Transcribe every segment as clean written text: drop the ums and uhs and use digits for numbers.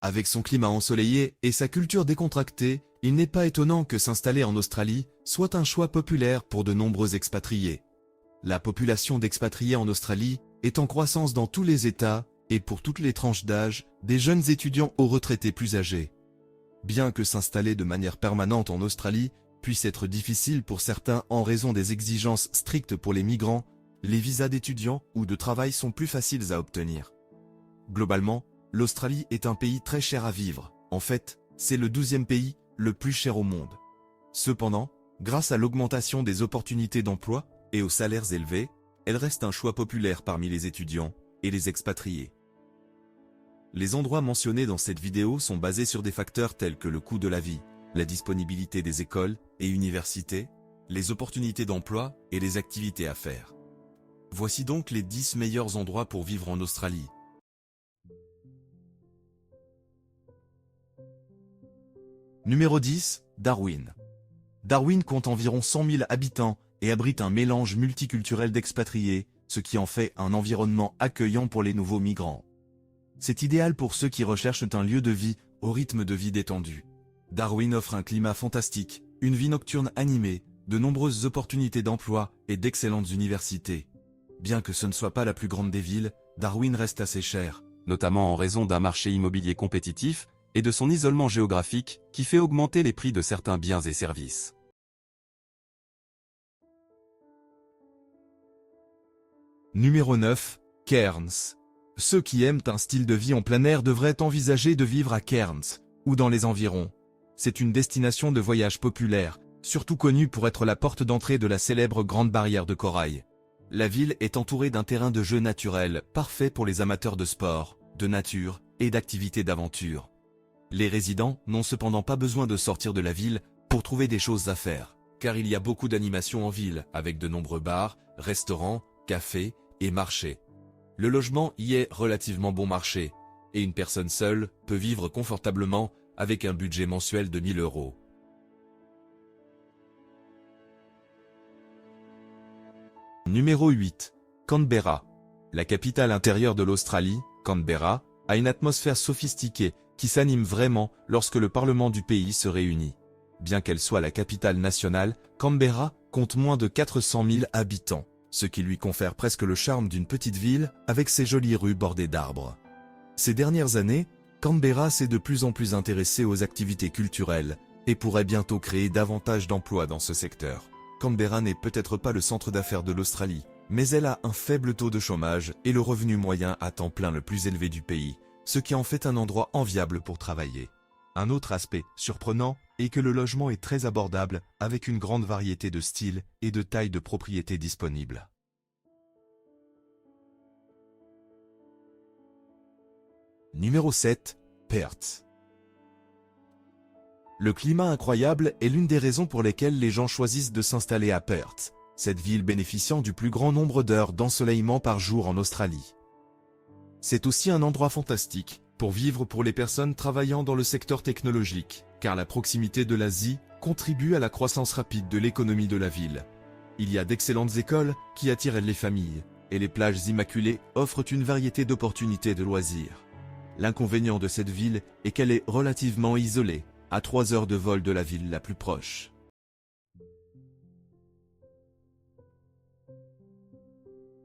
Avec son climat ensoleillé et sa culture décontractée, il n'est pas étonnant que s'installer en Australie soit un choix populaire pour de nombreux expatriés. La population d'expatriés en Australie est en croissance dans tous les États et pour toutes les tranches d'âge, des jeunes étudiants aux retraités plus âgés. Bien que s'installer de manière permanente en Australie puisse être difficile pour certains en raison des exigences strictes pour les migrants, les visas d'étudiants ou de travail sont plus faciles à obtenir. Globalement, l'Australie est un pays très cher à vivre. En fait, c'est le 12e pays le plus cher au monde. Cependant, grâce à l'augmentation des opportunités d'emploi et aux salaires élevés, elle reste un choix populaire parmi les étudiants et les expatriés. Les endroits mentionnés dans cette vidéo sont basés sur des facteurs tels que le coût de la vie, la disponibilité des écoles et universités, les opportunités d'emploi et les activités à faire. Voici donc les 10 meilleurs endroits pour vivre en Australie. Numéro 10, Darwin. Darwin compte environ 100 000 habitants et abrite un mélange multiculturel d'expatriés, ce qui en fait un environnement accueillant pour les nouveaux migrants. C'est idéal pour ceux qui recherchent un lieu de vie au rythme de vie détendu. Darwin offre un climat fantastique, une vie nocturne animée, de nombreuses opportunités d'emploi et d'excellentes universités. Bien que ce ne soit pas la plus grande des villes, Darwin reste assez cher, notamment en raison d'un marché immobilier compétitif et de son isolement géographique qui fait augmenter les prix de certains biens et services. Numéro 9, Cairns. Ceux qui aiment un style de vie en plein air devraient envisager de vivre à Cairns, ou dans les environs. C'est une destination de voyage populaire, surtout connue pour être la porte d'entrée de la célèbre Grande Barrière de Corail. La ville est entourée d'un terrain de jeu naturel, parfait pour les amateurs de sport, de nature et d'activités d'aventure. Les résidents n'ont cependant pas besoin de sortir de la ville pour trouver des choses à faire, car il y a beaucoup d'animations en ville, avec de nombreux bars, restaurants, cafés et marchés. Le logement y est relativement bon marché, et une personne seule peut vivre confortablement avec un budget mensuel de 1 000 €. Numéro 8. Canberra. La capitale intérieure de l'Australie, Canberra, a une atmosphère sophistiquée qui s'anime vraiment lorsque le Parlement du pays se réunit. Bien qu'elle soit la capitale nationale, Canberra compte moins de 400 000 habitants, ce qui lui confère presque le charme d'une petite ville avec ses jolies rues bordées d'arbres. Ces dernières années, Canberra s'est de plus en plus intéressé aux activités culturelles et pourrait bientôt créer davantage d'emplois dans ce secteur. Canberra n'est peut-être pas le centre d'affaires de l'Australie, mais elle a un faible taux de chômage et le revenu moyen à temps plein le plus élevé du pays, ce qui en fait un endroit enviable pour travailler. Un autre aspect surprenant est que le logement est très abordable avec une grande variété de styles et de tailles de propriétés disponibles. Numéro 7. Perth. Le climat incroyable est l'une des raisons pour lesquelles les gens choisissent de s'installer à Perth, cette ville bénéficiant du plus grand nombre d'heures d'ensoleillement par jour en Australie. C'est aussi un endroit fantastique pour vivre pour les personnes travaillant dans le secteur technologique, car la proximité de l'Asie contribue à la croissance rapide de l'économie de la ville. Il y a d'excellentes écoles qui attirent les familles, et les plages immaculées offrent une variété d'opportunités de loisirs. L'inconvénient de cette ville est qu'elle est relativement isolée, à 3 heures de vol de la ville la plus proche.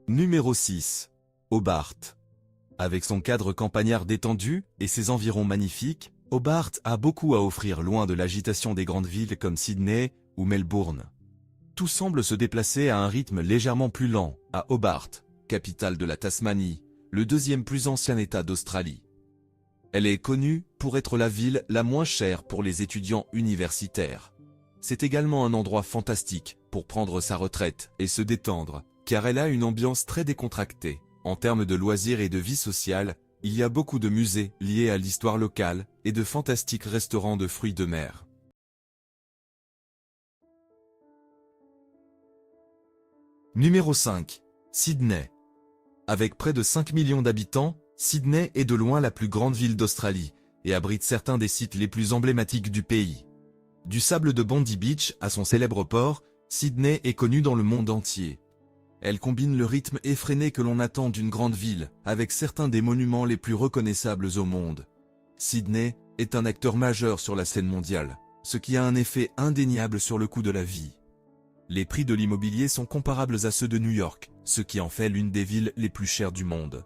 Numéro 6. Hobart. Avec son cadre campagnard détendu et ses environs magnifiques, Hobart a beaucoup à offrir loin de l'agitation des grandes villes comme Sydney ou Melbourne. Tout semble se déplacer à un rythme légèrement plus lent à Hobart, capitale de la Tasmanie, le deuxième plus ancien État d'Australie. Elle est connue pour être la ville la moins chère pour les étudiants universitaires. C'est également un endroit fantastique pour prendre sa retraite et se détendre, car elle a une ambiance très décontractée. En termes de loisirs et de vie sociale, il y a beaucoup de musées liés à l'histoire locale et de fantastiques restaurants de fruits de mer. Numéro 5. Sydney. Avec près de 5 millions d'habitants, Sydney est de loin la plus grande ville d'Australie et abrite certains des sites les plus emblématiques du pays. Du sable de Bondi Beach à son célèbre port, Sydney est connue dans le monde entier. Elle combine le rythme effréné que l'on attend d'une grande ville avec certains des monuments les plus reconnaissables au monde. Sydney est un acteur majeur sur la scène mondiale, ce qui a un effet indéniable sur le coût de la vie. Les prix de l'immobilier sont comparables à ceux de New York, ce qui en fait l'une des villes les plus chères du monde.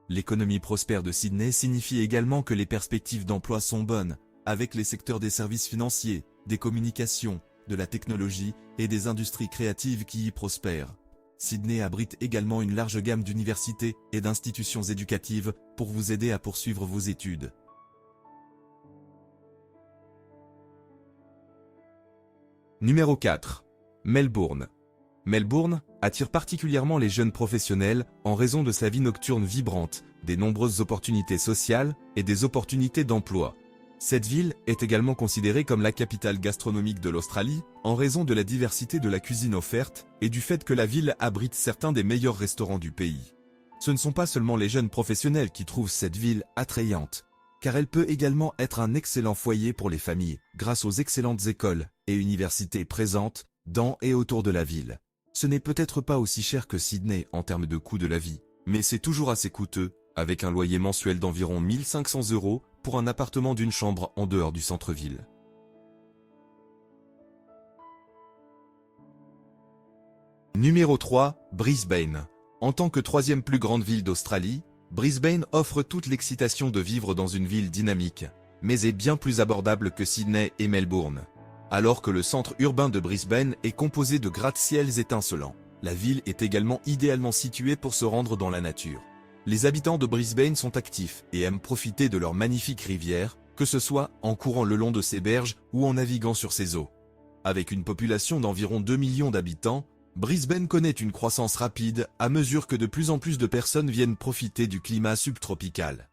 L'économie prospère de Sydney signifie également que les perspectives d'emploi sont bonnes, avec les secteurs des services financiers, des communications, de la technologie et des industries créatives qui y prospèrent. Sydney abrite également une large gamme d'universités et d'institutions éducatives pour vous aider à poursuivre vos études. Numéro 4. Melbourne. Melbourne attire particulièrement les jeunes professionnels en raison de sa vie nocturne vibrante, des nombreuses opportunités sociales et des opportunités d'emploi. Cette ville est également considérée comme la capitale gastronomique de l'Australie en raison de la diversité de la cuisine offerte et du fait que la ville abrite certains des meilleurs restaurants du pays. Ce ne sont pas seulement les jeunes professionnels qui trouvent cette ville attrayante, car elle peut également être un excellent foyer pour les familles grâce aux excellentes écoles et universités présentes dans et autour de la ville. Ce n'est peut-être pas aussi cher que Sydney en termes de coût de la vie, mais c'est toujours assez coûteux, avec un loyer mensuel d'environ 1500 € pour un appartement d'une chambre en dehors du centre-ville. Numéro 3, Brisbane. En tant que troisième plus grande ville d'Australie, Brisbane offre toute l'excitation de vivre dans une ville dynamique, mais est bien plus abordable que Sydney et Melbourne. Alors que le centre urbain de Brisbane est composé de gratte-ciels étincelants, la ville est également idéalement située pour se rendre dans la nature. Les habitants de Brisbane sont actifs et aiment profiter de leur magnifique rivière, que ce soit en courant le long de ses berges ou en naviguant sur ses eaux. Avec une population d'environ 2 millions d'habitants, Brisbane connaît une croissance rapide à mesure que de plus en plus de personnes viennent profiter du climat subtropical.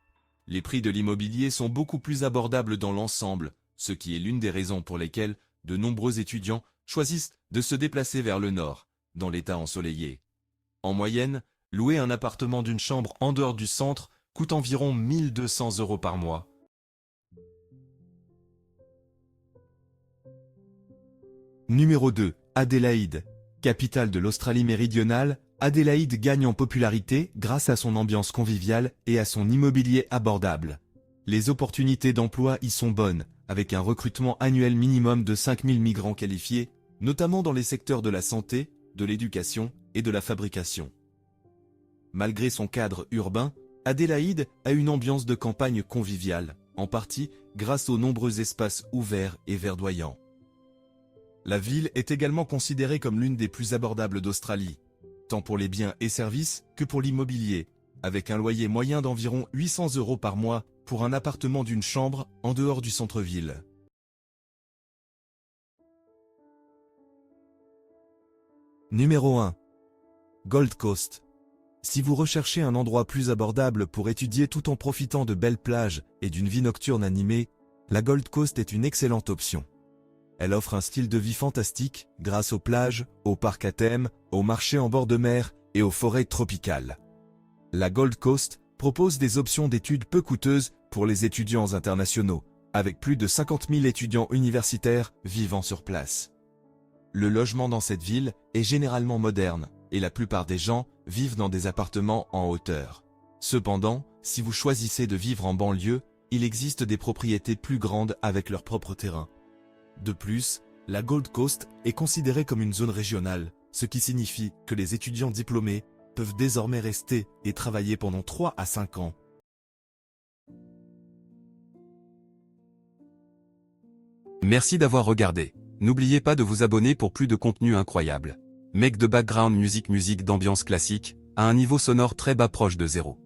Les prix de l'immobilier sont beaucoup plus abordables dans l'ensemble, ce qui est l'une des raisons pour lesquelles de nombreux étudiants choisissent de se déplacer vers le nord, dans l'état ensoleillé. En moyenne, louer un appartement d'une chambre en dehors du centre coûte environ 1200 € par mois. Numéro 2. Adélaïde. Capitale de l'Australie méridionale, Adélaïde gagne en popularité grâce à son ambiance conviviale et à son immobilier abordable. Les opportunités d'emploi y sont bonnes, avec un recrutement annuel minimum de 5000 migrants qualifiés, notamment dans les secteurs de la santé, de l'éducation et de la fabrication. Malgré son cadre urbain, Adélaïde a une ambiance de campagne conviviale, en partie grâce aux nombreux espaces ouverts et verdoyants. La ville est également considérée comme l'une des plus abordables d'Australie, tant pour les biens et services que pour l'immobilier, avec un loyer moyen d'environ 800 € par mois pour un appartement d'une chambre en dehors du centre-ville. Numéro 1. Gold Coast. Si vous recherchez un endroit plus abordable pour étudier tout en profitant de belles plages et d'une vie nocturne animée, la Gold Coast est une excellente option. Elle offre un style de vie fantastique grâce aux plages, aux parcs à thème, aux marchés en bord de mer et aux forêts tropicales. La Gold Coast propose des options d'études peu coûteuses pour les étudiants internationaux, avec plus de 50 000 étudiants universitaires vivant sur place. Le logement dans cette ville est généralement moderne, et la plupart des gens vivent dans des appartements en hauteur. Cependant, si vous choisissez de vivre en banlieue, il existe des propriétés plus grandes avec leur propre terrain. De plus, la Gold Coast est considérée comme une zone régionale, ce qui signifie que les étudiants diplômés peuvent désormais rester et travailler pendant 3 à 5 ans. Merci d'avoir regardé. N'oubliez pas de vous abonner pour plus de contenu incroyable. Make de background music d'ambiance classique, à un niveau sonore très bas proche de 0.